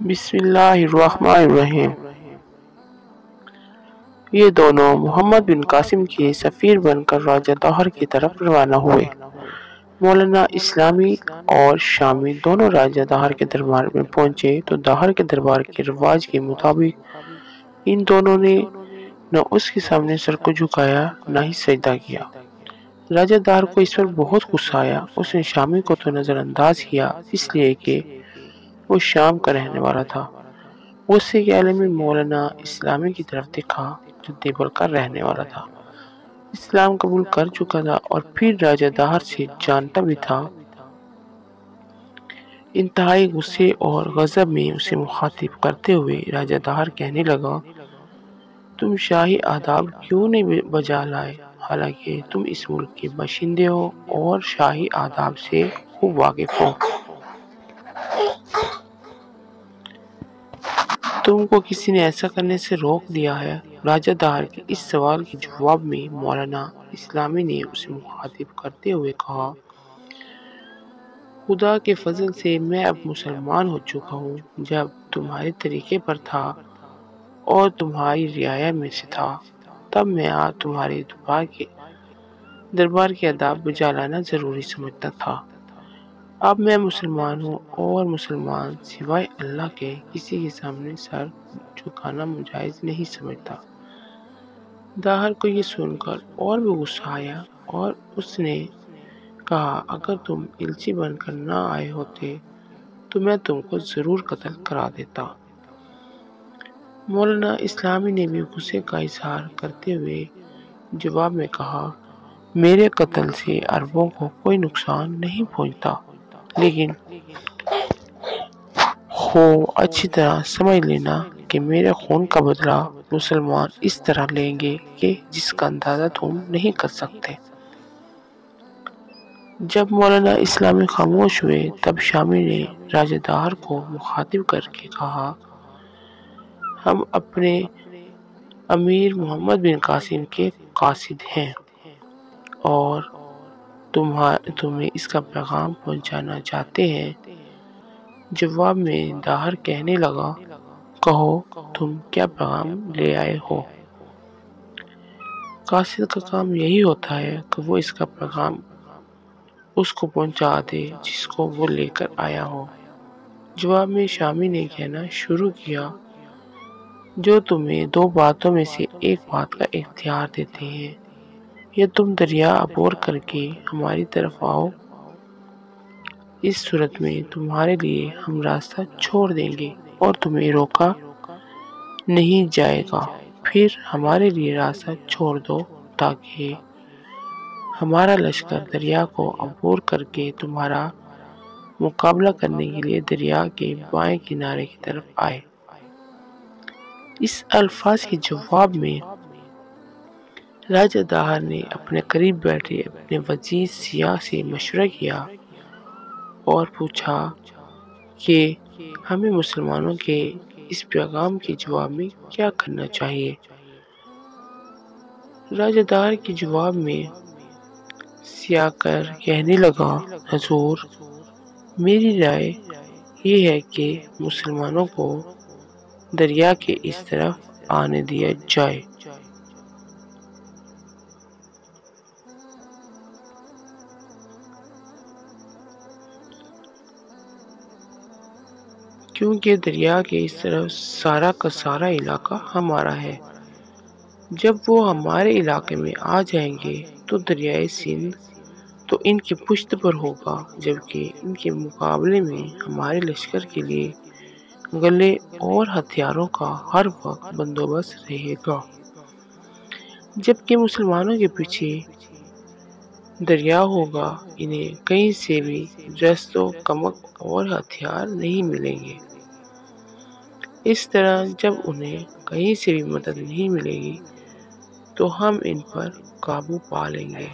بسم اللہ الرحمن الرحیم۔ یہ دونوں محمد بن قاسم کے سفیر بن کر راجہ داہر کی طرف روانہ ہوئے۔ مولانا اسلامی اور شامی دونوں راجہ داہر کے دربار میں پہنچے تو داہر کے دربار کے رواج کے مطابق ان دونوں نے نہ اس کے سامنے سر کو جھکایا نہ ہی سجدہ کیا۔ راجہ داہر کو اس پر بہت غصہ آیا۔ اس نے شامی کو تو نظر انداز کیا اس لیے کہ وہ شام کا رہنے والا تھا۔ غصے کے عالم میں مولانا اسلامی کی طرف دیکھا جو دیوبند کا رہنے والا تھا، اسلام قبول کر چکا تھا اور پھر راجہ داہر سے جانتا بھی تھا۔ انتہائی غصے اور غضب میں اسے مخاطب کرتے ہوئے راجہ داہر کہنے لگا، تم شاہی آداب کیوں نہیں بجا لائے، حالانکہ تم اس ملک کے باشندے ہو اور شاہی آداب سے خوب واقف ہو۔ تم کو کسی نے ایسا کرنے سے روک دیا ہے؟ راجہ داہر کے اس سوال کے جواب میں مولانا اسلامی نے اسے مخاطب کرتے ہوئے کہا، خدا کے فضل سے میں اب مسلمان ہو چکا ہوں۔ جب تمہارے طریقے پر تھا اور تمہاری رعایا میں سے تھا تب میں تمہارے دربار کے آداب بجا لانا ضروری سمجھتا تھا۔ اب میں مسلمان ہوں اور مسلمان سوائے اللہ کے کسی کے سامنے سر جھکانا جائز نہیں سمجھتا۔ داہر کو یہ سن کر اور بھی غصہ آیا اور اس نے کہا، اگر تم الچی بن کر نہ آئے ہوتے تو میں تم کو ضرور قتل کرا دیتا۔ مولانا اسلامی نے بھی غصے کا اظہار کرتے ہوئے جواب میں کہا، میرے قتل سے عربوں کو کوئی نقصان نہیں پہنچتا، لیکن اچھی طرح سمجھ لینا کہ میرے خون کا بدلہ مسلمان اس طرح لیں گے کہ جس کا اندازہ تم نہیں کر سکتے۔ جب مولانا اسلامی خاموش ہوئے تب شامی نے راجہ داہر کو مخاطب کر کے کہا، ہم اپنے امیر محمد بن قاسم کے قاصد ہیں اور تمہیں اس کا پیغام پہنچانا چاہتے ہیں۔ جواب میں داہر کہنے لگا، کہو تم کیا پیغام لے آئے ہو؟ قاصد کا کام یہی ہوتا ہے کہ وہ اس کا پیغام اس کو پہنچا دے جس کو وہ لے کر آیا ہو۔ جواب میں شامی نے کہنا شروع کیا، جو تمہیں دو باتوں میں سے ایک بات کا اختیار دیتے ہیں، یا تم دریا عبور کر کے ہماری طرف آؤ، اس صورت میں تمہارے لیے ہم راستہ چھوڑ دیں گے اور تمہیں روکا نہیں جائے گا، پھر ہمارے لیے راستہ چھوڑ دو تاکہ ہمارا لشکر دریا کو عبور کر کے تمہارا مقابلہ کرنے کے لیے دریا کے بائیں کنارے کی طرف آئے۔ اس الفاظ کے جواب میں راجہ داہر نے اپنے قریب بیٹھے اپنے وزیر سیاہ سے مشورہ کیا اور پوچھا کہ ہمیں مسلمانوں کے اس پیغام کے جواب میں کیا کرنا چاہیے۔ راجہ داہر کے جواب میں سیاہ کہنے لگا، حضور میری رائے یہ ہے کہ مسلمانوں کو دریا کے اس طرف آنے دیا جائے۔ کیونکہ دریا کے اس طرف سارا کا سارا علاقہ ہمارا ہے۔ جب وہ ہمارے علاقے میں آ جائیں گے تو دریائے سندھ تو ان کی پشت پر ہوگا، جبکہ ان کے مقابلے میں ہمارے لشکر کے لیے گلے اور ہتھیاروں کا ہر وقت بندوبست رہے گا، جبکہ مسلمانوں کے پیچھے دریا ہوگا، انہیں کہیں سے بھی رزق و کمک اور ہتھیار نہیں ملیں گے۔ اس طرح جب انہیں کہیں سے بھی مدد نہیں ملے گی تو ہم ان پر قابو پا لیں گے۔